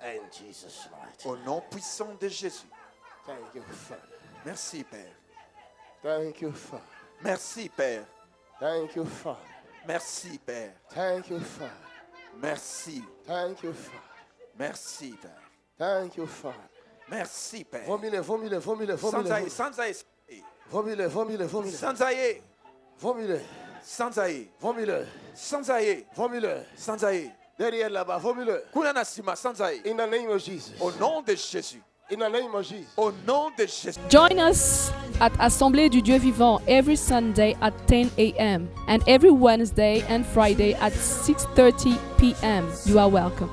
In Jesus' mighty Au name. nom puissant de Jésus. Thank you, Father. Merci, Père. Thank you, Father. Merci, Père. Thank you, Father. Merci, Père. Thank you, Father. Merci. Thank you, Father. Merci, Père. Thank you, Father. Merci, Père. Vomile, vomile, vomile, Sans aïe, vomile. sans aïe. Vomile, vomile, vomile. Sans aïe. Vomile, Sans aïe. vomile, Sans aïe. vomile. Sans aïe. Derrière là-bas, vomile. Kuna sima sans aïe. In the name of Jesus. Au nom de Jésus. In the name of Jesus. Au nom de Jésus. Join us at Assemblée du Dieu Vivant every Sunday at 10 a.m. and every Wednesday and Friday at 6:30 p.m. You are welcome.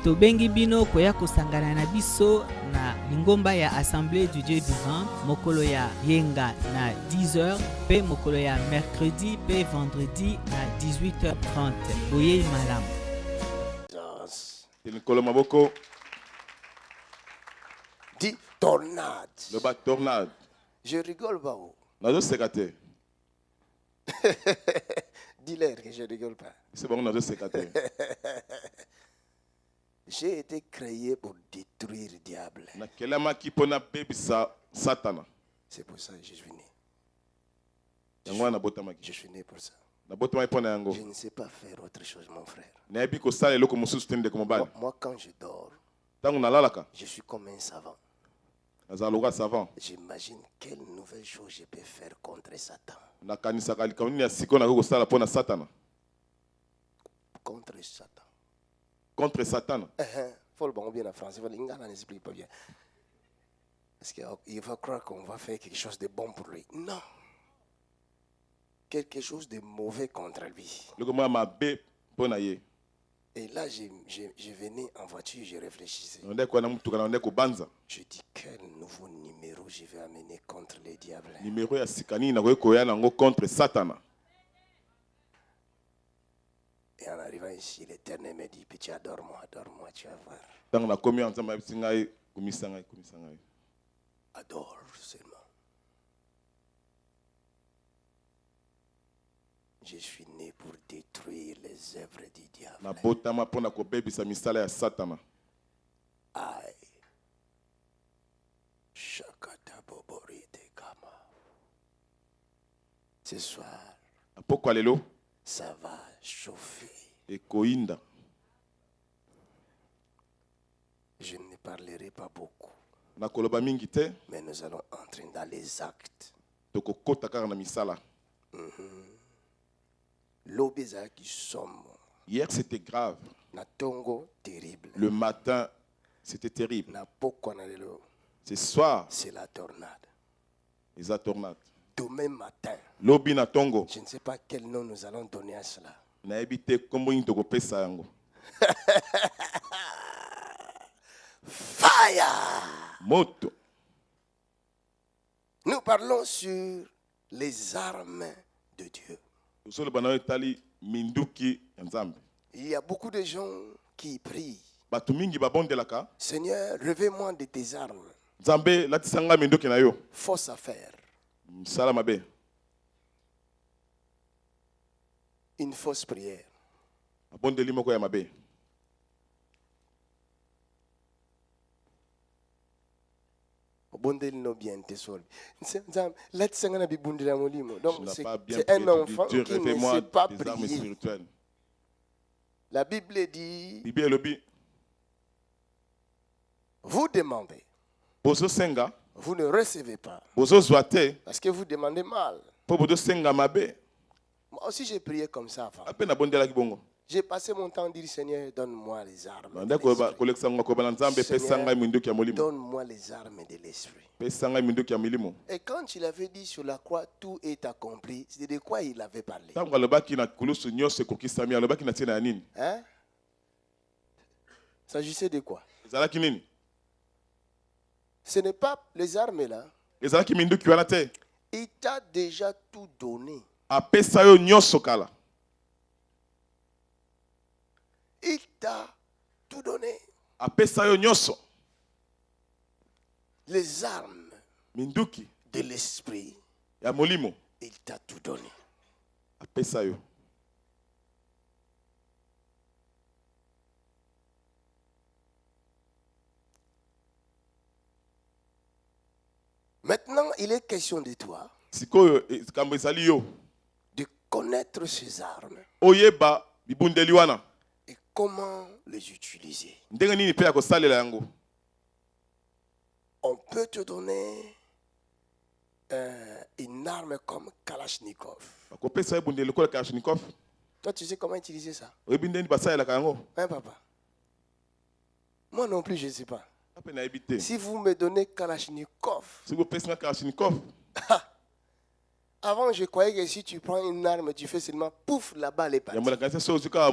Tobengi bino koya kosangana na biso na lingomba ya Assemblée du Dieu Vivant mokolo ya yenga na 10h pe mokolo ya mercredi pe vendredi na 18h30. Boye malam. Dis tornade. Le bas tornade. Je rigole pas. Oh. Nazo sekate. Dis-leur que je rigole pas. C'est bon, nazo sekate. J'ai été créé pour détruire le diable. Na kelama ki pona bebisa satana. C'est pour ça que je suis né. Yango na botamaki. Je suis né pour ça. Na botamaki pona yango. Je ne sais pas faire autre chose, mon frère. Na yebi ko sala eloko mosusu tende ko mobali. Moi, quand je dors, Tango nalalaka. je suis comme un savant. Nazaloka savant. J'imagine quelle nouvelle chose je peux faire contre Satan. Na kanisa kalikamuni ya siko na ko sala pona satana. Contre Satan. Contre Satan. Faut le bon bien en français. Il n'explique pas bien. Parce qu'il va croire qu'on va faire quelque chose de bon pour lui. Non. Quelque chose de mauvais contre lui. Et là, je venais en voiture, je réfléchissais. Je dis, quel nouveau numéro je vais amener contre les diables. Numéro ya sikani na ko contre Satan. Et en arrivant ici, l'Éternel me dit, petit, adore-moi, adore-moi, tu vas voir. Tant na komi ensemble avec singai kumisangai. Adore seulement. Je suis né pour détruire les œuvres du diable. Na botama pona ko bebisa misala ya Satana. Aïe. Shakata boborite kama. Ce soir, Apoko lelo ça va chauffer. e koinda. Je ne parlerai pas beaucoup, Na koloba mingi te mais nous allons entrer dans les actes. toko kota kaka na misala. L'obéza qui somme. Hier c'était grave. Na tongo terrible. Le matin c'était terrible. Na poko na lelo. Ce soir C'est la tornade. les a tornade. Demain matin, Lobi na tongo. je ne sais pas quel nom nous allons donner à cela. Na ebite kombo ni toko pesa yango. Fire! Moto. Nous parlons sur les armes de Dieu. Usolo bana etali minduki ya Nzambe. Il y a beaucoup de gens qui prient. Batu mingi babondelaka. Seigneur, revais-moi de tes armes. Nzambe latisanga minduki na yo. Fausse affaire. Sala mabe. Une fausse prière. Abondeli moko ya mabe. Bondeli no bien te sol. Latisanga na bibundila molimo. Donc Tu c'est n'as pas bien un prié, enfant Dieu, qui ne révèle-moi sait pas des armes prier. spirituelles. La Bible dit, Bibi elobi. vous demandez, Bozo senga. vous ne recevez pas. Bozo zwate. Parce que vous demandez mal. Po bozo senga mabe. Moi aussi j'ai prié comme ça avant. Ape na bondela ki bongo. J'ai passé mon temps à dire, Seigneur, donne-moi les armes de Ndako ba l'esprit. koleksa ngo ko bana Nzambe pesa ngai minduki ya molimo. Donne-moi les armes de l'esprit. Pesa ngai minduki ya milimo. Et quand il avait dit sur la croix, tout est accompli, c'est de quoi il avait parlé. Tango alobaki na kulusu nyose kokisami alobaki na tina ya nini? Hein? S'agissait de quoi? Ezalaki nini? Ce n'est pas les armes là. Ezalaki minduki wana te. Il t'a déjà tout donné. Apesa yo nyonso kala. Il t'a tout donné. Apesa yo nyonso. Les armes Minduki de l'esprit, ya molimo. il t'a tout donné. Apesa yo. Maintenant, il est question de toi sikoyo kambo ezali yo de connaître ces armes oyeba bibundeli wana et comment les utiliser. ndenge nini pe ya kosalela yango. On peut te donner une arme comme Kalachnikov. bakopesa yo bundeli lokola Kalachnikov. Toi, tu sais comment utiliser ça? oyebi ndeni basalelaka yango. Hein, papa? Moi non plus, je ne sais pas. ape nayebi te. Si vous me donnez Kalachnikov, soki bopesi nga Kalachnikov avant je croyais que si tu prends une arme, tu fais seulement pouf, la balle est partie. yambolaka nse so ozwi kaka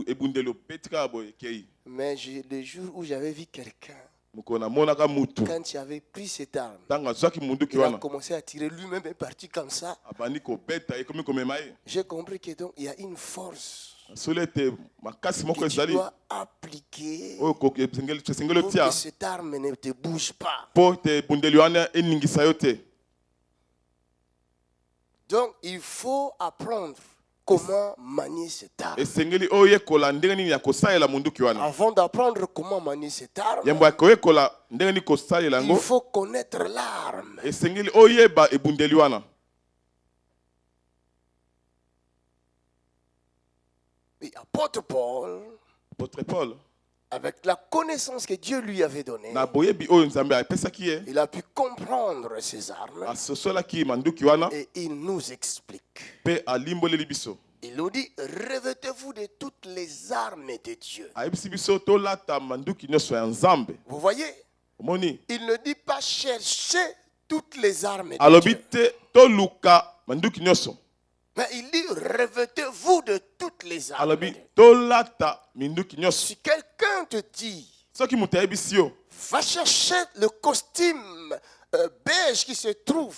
ebundeli opeti kaka boye ekei. Mais le jour où j'avais vu quelqu'un, mokolo namonaka mutu quand tu avais pris cette arme, ntango azwaki munduki il a wana commencé à tirer, lui-même est parti comme ça. abandi kobeta ekomi komema ye. J'ai compris que donc il y a une force solo ete makasi moko que tu ezali dois appliquer oyo esengeli pour otia que cette arme ne te bouge pas. mpo ete ebundeli wana eningisa yo te. Donc il faut apprendre comment manier cette arme. esengeli oyekola ndenge nini ya kosalela munduki wana. Avant d'apprendre comment manier cette arme, yambo ya koyekola ndenge nini kosalela il yango faut connaître l'arme. esengeli oyeba ebundeli wana. Et apôtre Paul, Apôtre Paul avec la connaissance que Dieu lui avait donnée, na boyebi oyo nzambe apesaki ye il a pu comprendre ces armes asosolaki manduki wana et il nous explique. mpe alimboleli biso. Il nous dit, revêtez-vous de toutes les armes de Dieu. ayebisi biso tolata manduki nyonso ya nzambe. Vous voyez, omoni il ne dit pas chercher toutes les armes de alobi Dieu. te toluka manduki nyonso. Mais il dit, revêtez-vous de toutes les armes. alobi tolata minduki nyonso. Si quelqu'un te dit, soki moto ayebisi yo va chercher le costume beige qui se trouve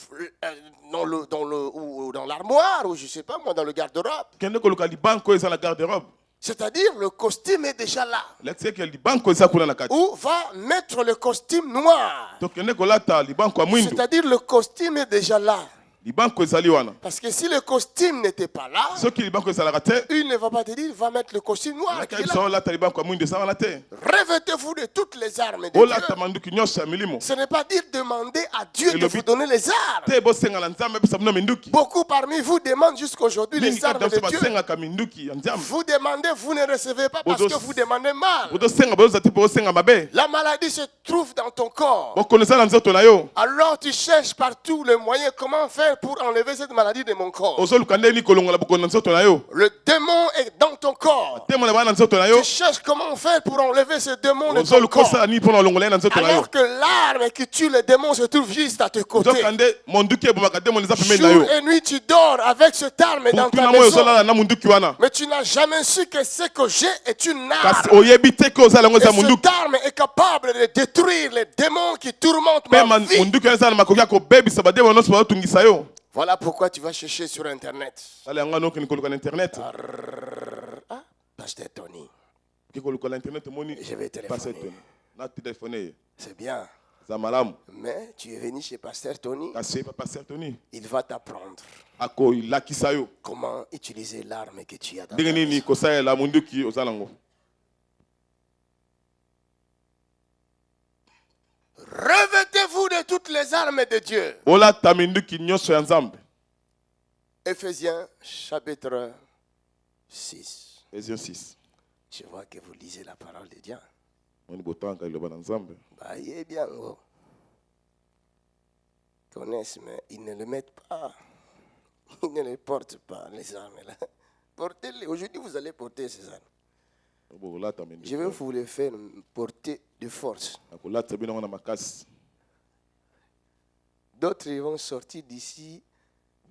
dans l'armoire, ou je ne sais pas moi, dans le garde-robe. kende koluka libanko eza na garde-robe. C'est-à-dire, le costume est déjà là. letieke libanko eza kuna na kati. Ou va mettre le costume noir. tokende kolata libanko ya mwindu. C'est-à-dire, le costume est déjà là. libanko ezali wana. Parce que si le costume n'était pas là, soki libanko ezalaka te il ne va pas te dire, va mettre le costume noir. qui est là. biso olata libanko ya mwindu eza wana te. Revêtez-vous de toutes les armes de olata Dieu. manduki nyonso ya milimo. Ce n'est pas dire demander à Dieu Et de le vous but- donner les armes. te bosenga na nzambe apesa bino minduki. Beaucoup parmi vous demandent jusqu'aujourd'hui mingi les armes kati de biso Dieu. basengaka minduki ya nzambe. Vous demandez, vous ne recevez pas parce Bodos- que vous demandez mal. bozosenga bozoza te mpo bosenga mabe. La maladie se trouve dans ton corps. bokono eza na nzoto na yo. Alors tu cherches partout le moyen comment faire pour enlever cette maladie de mon corps. ozoluka ndeni kolongola bokono na nzoto na yo. Le démon est dans ton corps. te mona bana na nzoto na yo. Tu cherches comment faire pour enlever ce démon de ton ozoluka corps. osala nini mpo na olongola ye na nzoto na yo. Alors que l'arme qui tue le démon se trouve juste à tes côtés. ozoka nde monduki ebomaka demoni eza pembeni na Jour yo. et nuit tu dors avec cette arme dans ta tuna moyo maison. ozolala na munduki wana. Mais tu n'as jamais su que ce que j'ai est une kasi arme. oyebi te ke ozala yango Et eza cette munduki. arme est capable de détruire les démons qui tourmentent mpe ma vie. munduki wana eza na makoki ya kobebisa bademo nyonso bazotungisa yo. Voilà pourquoi tu vas chercher sur Internet. tala yango wana okende koluka na internet. Ah, Pasteur Tony, oke koluka na internet omoni je vais Pasteur téléphoner. Tony. na telefone ye C'est bien. eza malamu. Mais tu es venu chez Pasteur Tony, kasi pa Pasteur Tony il va t'apprendre akolakisa yo comment utiliser l'arme que tu as dans ta ndenge nini maison. kosalela munduki oza nango. Revêtez-vous de toutes les armes de Dieu. olata minduki nyonso ya nzambe. Éphésiens chapitre 6. Ephésiens 6 Je vois que vous lisez la parole de Dieu. moni botanga liloba na nzambe. Bah, il est bien. Oh. Ils connaissent, mais ils ne le mettent pas. Ils ne les portent pas, les armes là. Portez-les. Aujourd'hui, vous allez porter ces armes. bokolata minduki Je vais vous les faire porter de force. akolata bino ngo na makasi. D'autres ils vont sortir d'ici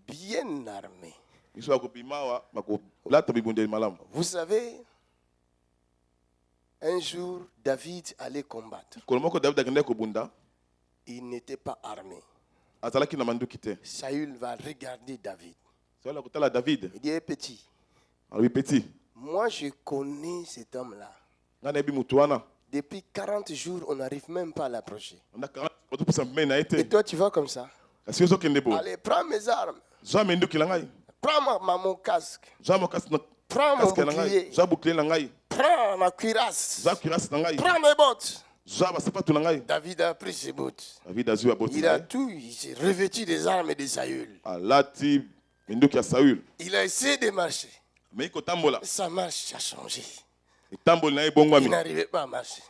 bien armés. biso bakobima awa bakolata bibundeli malamu. Vous savez, un jour, David allait combattre. kolo moko davide akendaki kobunda Il n'était pas armé. azalaki na manduki te. Saül va regarder David. sola kotala david Il dit, hey, petit, alobi peti moi je connais cet homme-là. ngai nayebi motu wana Depuis 40 jours, on n'arrive même pas à l'approcher. otopesa pembeni na ye Et te. toi, tu vas comme ça. kasi ozokende bo Allez, prends mes armes. zwa minduki na ngai. Prends mon casque. zwa mokasi na Prends mon kaske na ngai. bouclier. zwa bouclier na ngai. Prends ma cuirasse. zwa cuirasse na ngai. Prends mes bottes. David a pris ses bottes. Il a tout, il s'est revêtu des armes de Saül. Il a essayé de marcher. Sa marche a changé. Il n'arrivait pas à marcher.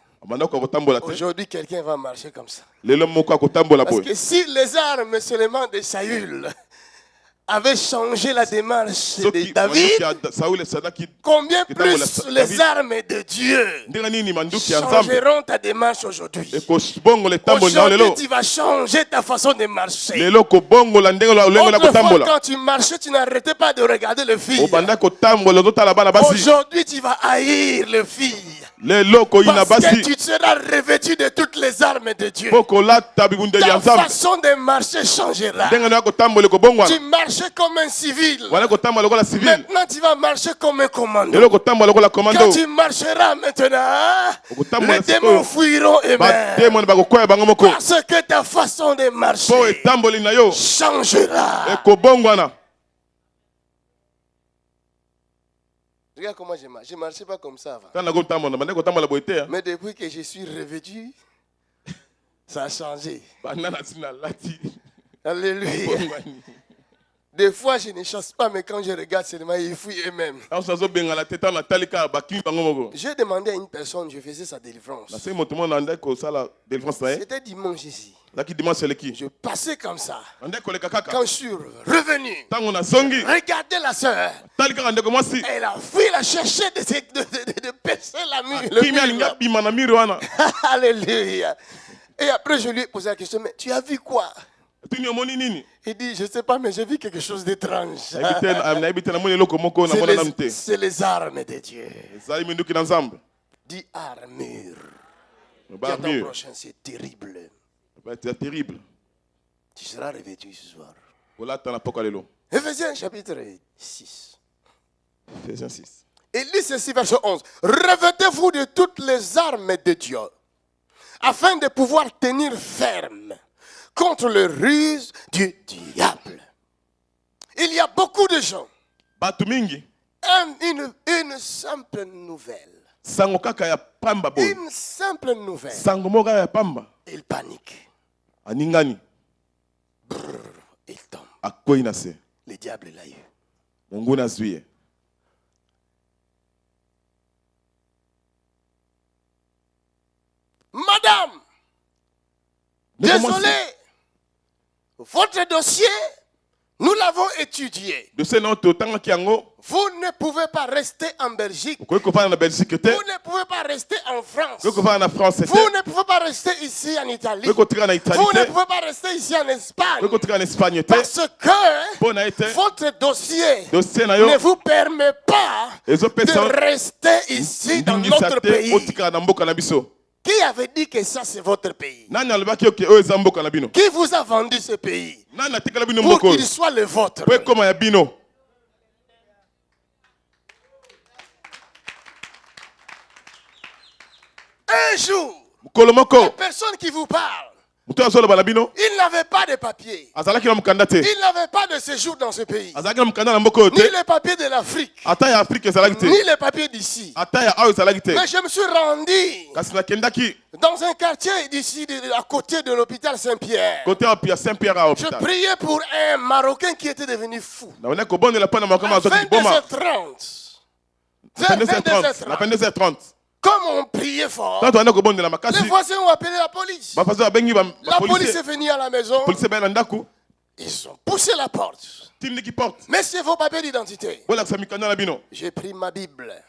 Aujourd'hui, quelqu'un va marcher comme ça. Parce que si les armes seulement de Saül avait changé la démarche de David, combien plus les armes de Dieu changeront ta démarche aujourd'hui. Aujourd'hui, tu vas changer ta façon de marcher. Autrefois, quand tu marchais, tu n'arrêtais pas de regarder le fil. Aujourd'hui, tu vas haïr le fil. Parce que tu seras revêtu de toutes les armes de Dieu. Ta façon de marcher changera. Tu marchais comme un civil. Maintenant tu vas marcher comme un commando. Quand tu marcheras maintenant, les démons fuiront eux-mêmes. Parce que ta façon de marcher changera. Regarde comment je marche. Je ne marchais pas comme ça avant. Mais depuis que je suis revêtu, ça a changé. Alléluia. Des fois, je ne chasse pas, mais quand je regarde seulement, ils fuient eux-mêmes. J'ai demandé à une personne, je faisais sa délivrance. C'était dimanche ici. Je passais comme ça. Quand je suis revenu, regardez la sœur. Elle a fui la chercher de percer la mur. Alléluia. Et après, je lui ai posé la question, mais tu as vu quoi? Il dit, je ne sais pas, mais j'ai vu quelque chose d'étrange. C'est les armes de Dieu. Dis armure. Dis prochain, c'est terrible. Tu seras revêtu ce soir. Éphésiens chapitre 6. Éphésiens 6. Il lit ceci, verset 11. Revêtez-vous de toutes les armes de Dieu, afin de pouvoir tenir ferme contre le ruse du diable. Il y a beaucoup de gens. Une simple nouvelle. Une simple nouvelle. Il panique. Brrr, il tombe. Le diable l'a eu. Madame, désolé, votre dossier, nous l'avons étudié. Vous ne pouvez pas rester en Belgique. Vous ne pouvez pas rester en France. Vous ne pouvez pas rester ici en Italie. Vous ne pouvez pas rester ici en Espagne. Parce que votre dossier ne vous permet pas de rester ici dans notre pays. Qui avait dit que ça c'est votre pays? Qui vous a vendu ce pays pour qu'il soit le vôtre? Un jour, la personne qui vous parle, il n'avait pas de papier. Il n'avait pas de séjour dans ce pays. Ni les papiers de l'Afrique, ni les papiers d'ici. Mais je me suis rendu dans un quartier d'ici, à côté de l'hôpital Saint-Pierre. Je priais pour un Marocain qui était devenu fou. À 22h30. Comme on priait fort, les voisins ont appelé la police. La police est venue à la maison. Ils ont poussé la porte. Mais c'est vos papiers d'identité. J'ai pris ma Bible.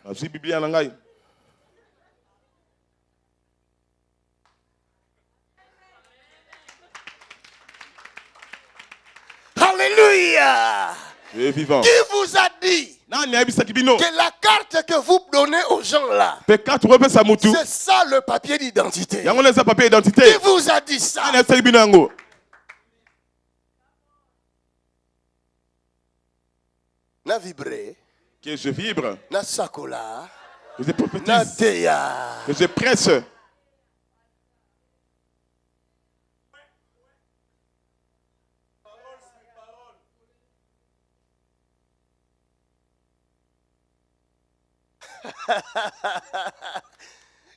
Alléluia. Qui vous a dit que la carte que vous donnez aux gens là, c'est ça le papier d'identité? Qui vous a dit ça? Na vibré, que je vibre, na sakola, que je prophétise, na teya, que je presse.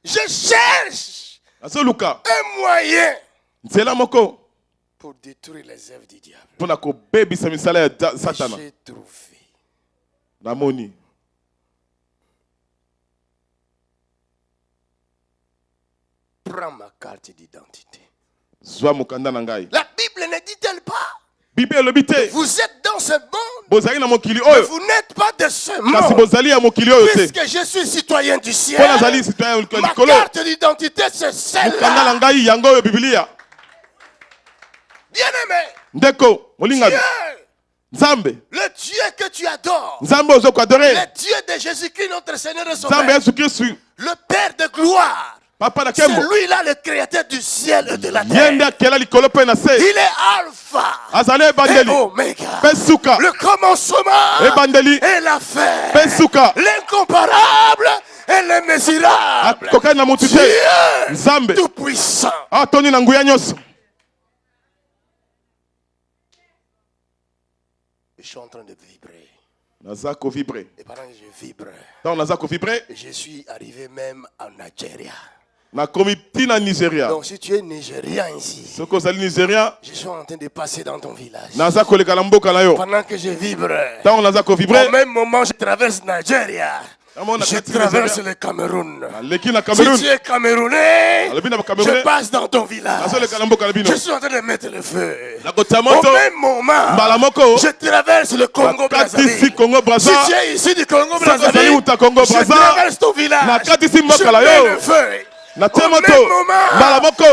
Je cherche Un moyen pour détruire les œuvres du diable. J'ai trouvé. Prends ma carte d'identité. La Bible ne dit-elle pas? Vous êtes dans ce monde, mais vous n'êtes pas de ce monde. Puisque je suis citoyen du ciel, ma carte d'identité c'est celle-là. Bien-aimé, Dieu, le Dieu que tu adores, le Dieu de Jésus-Christ, notre Seigneur et Sauveur, le Père de gloire, c'est lui-là le créateur du ciel et de la terre. Il est Alpha et Omega, le commencement et la fin, l'incomparable et l'immesurable, Dieu tout puissant. Je suis en train de vibrer. Et pendant que je vibre, je suis arrivé même en Nigeria. Donc si tu es Nigérian ici, je suis en train de passer dans ton village. Pendant que je vibre, au même moment je traverse Nigeria. Je traverse le Cameroun. Si tu es Camerounais, je passe dans ton village. Je suis en train de mettre le feu. Au même moment, je traverse le Congo-Brazzaville. Si tu es ici du Congo-Brazzaville, je traverse ton village. Je mets le feu. Au même moment,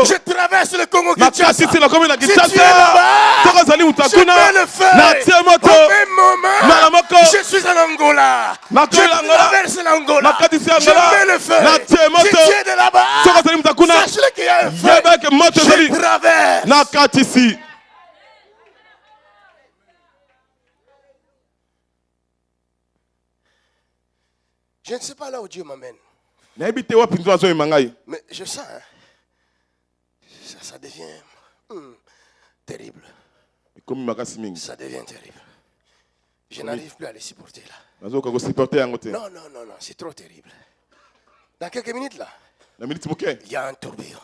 je traverse le Congo-Kinshasa. Si tu es là-bas, je mets le feu. Au même moment, je suis en Angola. Je traverse l'Angola. Je mets le feu. Si tu es de là-bas, sache qu'il y a un feu. Je traverse. Je ne sais pas là où Dieu m'amène. Mais je sens, ça devient terrible. Ça devient terrible. Je n'arrive plus à les supporter là. Non, c'est trop terrible. Dans quelques minutes là, il y a un tourbillon.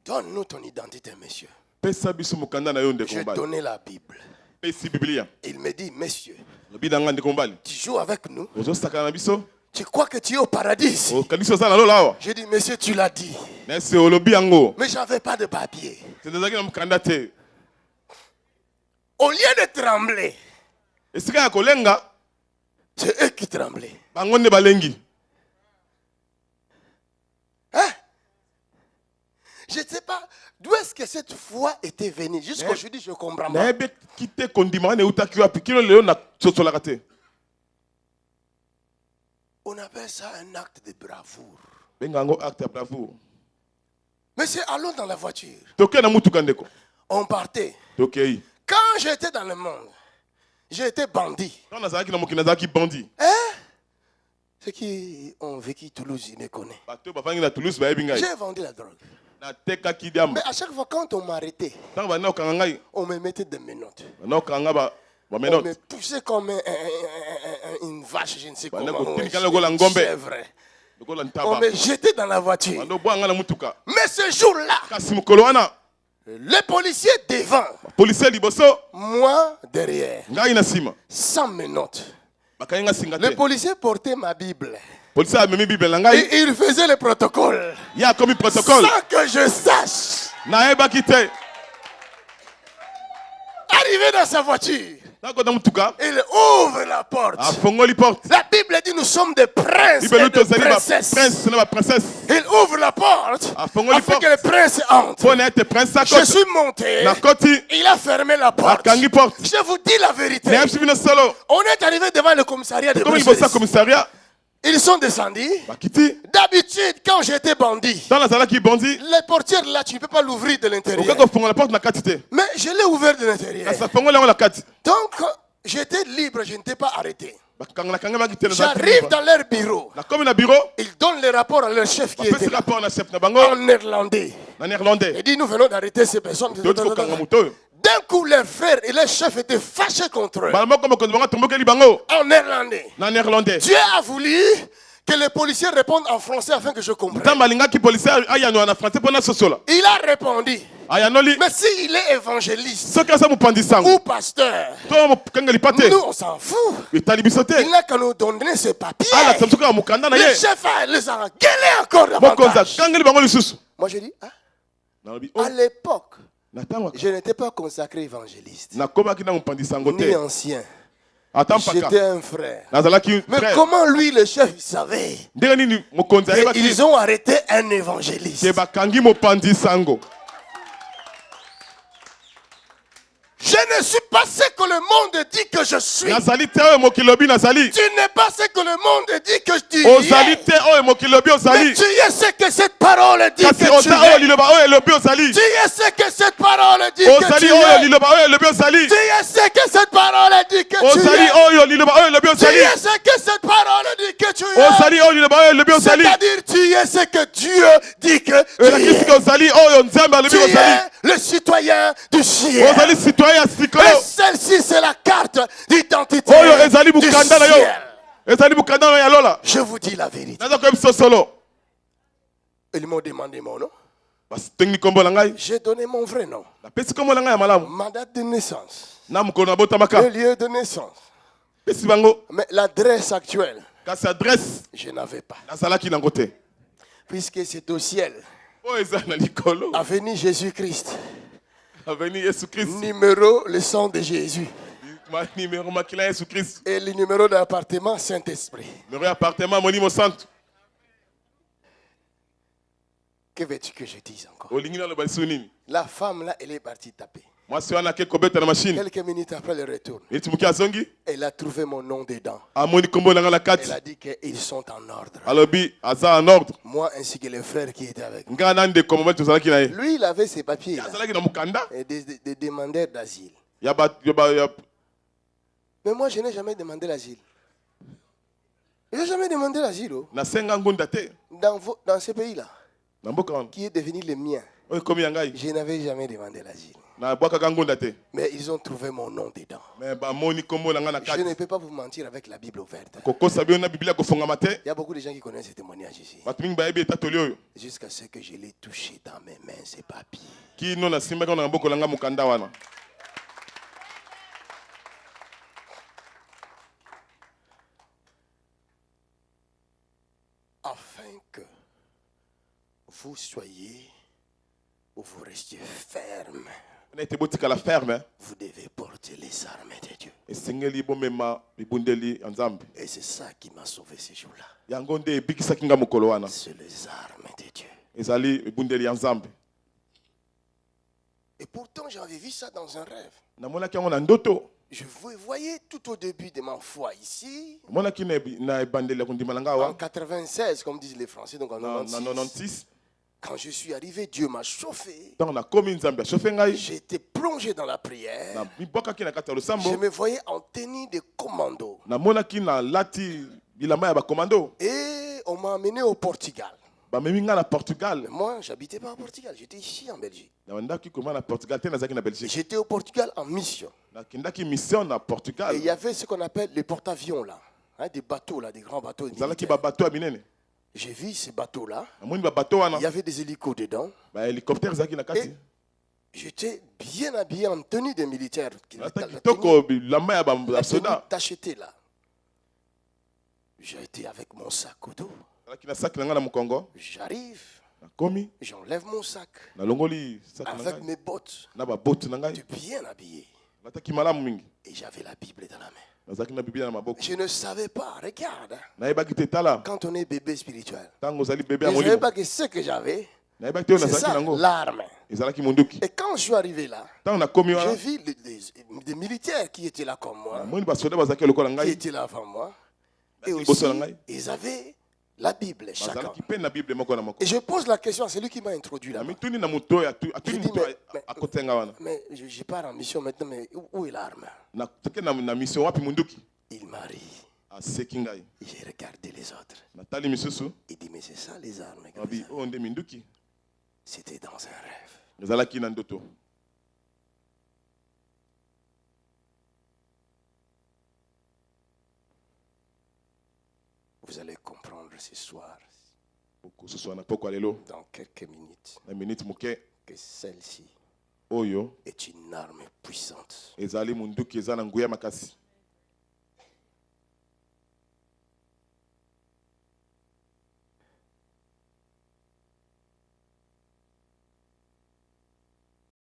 Donne-nous ton identité, monsieur. Je donnais la Bible. Il me dit, messieurs, tu joues avec nous. Tu crois que tu es au paradis? J'ai dit, monsieur, tu l'as dit. Mais je n'avais pas de papier. Au lieu de trembler, c'est eux qui tremblaient. Hein? Je ne sais pas d'où est-ce que cette foi était venue. Jusqu'aujourd'hui, je ne comprends pas. On appelle ça un acte de bravoure. Mais c'est allons dans la voiture. On partait. Quand j'étais dans le monde, j'étais bandit. Ceux qui ont vécu Toulouse, ils me connaissent. J'ai vendu la drogue. Mais à chaque fois quand on m'arrêtait, on me mettait des menottes. On me poussait comme une vache, je ne sais comment. On me jetait dans la voiture. Mais ce jour-là, le policier devant, moi derrière, sans menottes. Le policier portait ma Bible. Et il faisait le protocole. Sans que je sache. Arrivé dans sa voiture, il ouvre la porte. La Bible dit nous sommes des princes et des princesses. Il ouvre la porte afin que le prince entre. Je suis monté. Il a fermé la porte. Je vous dis la vérité. On est arrivé devant le commissariat de Bruxelles. Ils sont descendus. D'habitude, quand j'étais bandit, les portières là, tu ne peux pas l'ouvrir de l'intérieur. Mais je l'ai ouvert de l'intérieur. Donc, j'étais libre, je n'étais pas arrêté. J'arrive dans leur bureau. Ils donnent les rapports à leur chef qui était là, en néerlandais. Il dit, nous venons d'arrêter ces personnes. D'un coup, leurs frères et leurs chefs étaient fâchés contre eux. En néerlandais. Dieu a voulu que les policiers répondent en français afin que je comprenne. Il a répondu. Mais s'il est évangéliste ou pasteur, nous on s'en fout. Il n'a qu'à nous donner ce papier. Le chef les a gueulé encore davantage. Moi je dis, à l'époque, je n'étais pas consacré évangéliste, ni ancien. J'étais un frère. Mais comment lui, le chef, il savait? Ils ont arrêté un évangéliste. Je ne suis pas ce que le monde dit que je suis. Tu n'es pas ce que le monde dit que tu es. Mais tu es ce que cette parole dit que tu es. Tu es ce que cette parole dit que tu es. Tu es ce que cette parole dit que tu es. Tu es ce que cette parole dit que tu es. C'est-à-dire tu es ce que Dieu dit que tu es. Tu es le citoyen du ciel. Et celle-ci, c'est la carte d'identité du ciel. Je vous dis la vérité. Ils m'ont demandé mon nom. J'ai donné mon vrai nom. Ma date de naissance. Le lieu de naissance. Mais l'adresse actuelle, je n'avais pas. Puisque c'est au ciel. Avenue Jésus-Christ. Numéro, le sang de Jésus. Et le numéro d'appartement, Saint-Esprit. Que veux-tu que je dise encore? La femme là, elle est partie taper. Quelques minutes après le retour, elle a trouvé mon nom dedans. Elle a dit qu'ils sont en ordre. Moi ainsi que les frères qui étaient avec moi. Lui, il avait ses papiers là, et des demandeurs d'asile. Mais moi, je n'ai jamais demandé l'asile. Je n'ai jamais demandé l'asile dans ce pays-là, qui est devenu le mien. Je n'avais jamais demandé l'asile. Mais ils ont trouvé mon nom dedans. Je ne peux pas vous mentir avec la Bible ouverte. Il y a beaucoup de gens qui connaissent ce témoignage ici. Jusqu'à ce que je l'ai touché dans mes mains, ces papiers. Afin que vous soyez ou vous restiez ferme. Vous devez porter les armes de Dieu. Et c'est ça qui m'a sauvé ce jour-là. C'est les armes de Dieu. Et pourtant, j'avais vu ça dans un rêve. Je voyais tout au début de ma foi ici. En 96, comme disent les Français, donc en 96. Quand je suis arrivé, Dieu m'a chauffé. J'étais plongé dans la prière. Je me voyais en tenue de commando. Et on m'a amené au Portugal. Moi, j'habitais pas au Portugal, j'étais ici en Belgique. J'étais au Portugal en mission. Et il y avait ce qu'on appelle les porte-avions là, des bateaux là, des grands bateaux. J'ai vu ces bateaux-là. Il y avait des hélicos dedans. Et j'étais bien habillé en tenue de militaire. T'acheter là. J'ai été avec mon sac au dos. J'arrive. J'enlève mon sac. Avec mes bottes. Bien habillé. Et j'avais la Bible dans la main. Je ne savais pas, regarde. Quand on est bébé spirituel, je ne savais pas que ce que j'avais, c'est ça, l'arme. Et quand je suis arrivé là, j'ai vu des militaires qui étaient là comme moi, qui étaient là avant moi, et aussi, ils avaient la Bible, chacun. Et je pose la question à celui qui m'a introduit là. Je dis, mais je pars en mission maintenant, mais où est l'arme? Il m'a ri. J'ai regardé les autres. Il dit, mais c'est ça les armes. C'était dans un rêve. Vous allez comprendre ce soir, dans quelques minutes, que celle-ci oyo est une arme puissante. ezali munduki eza na nguya makasi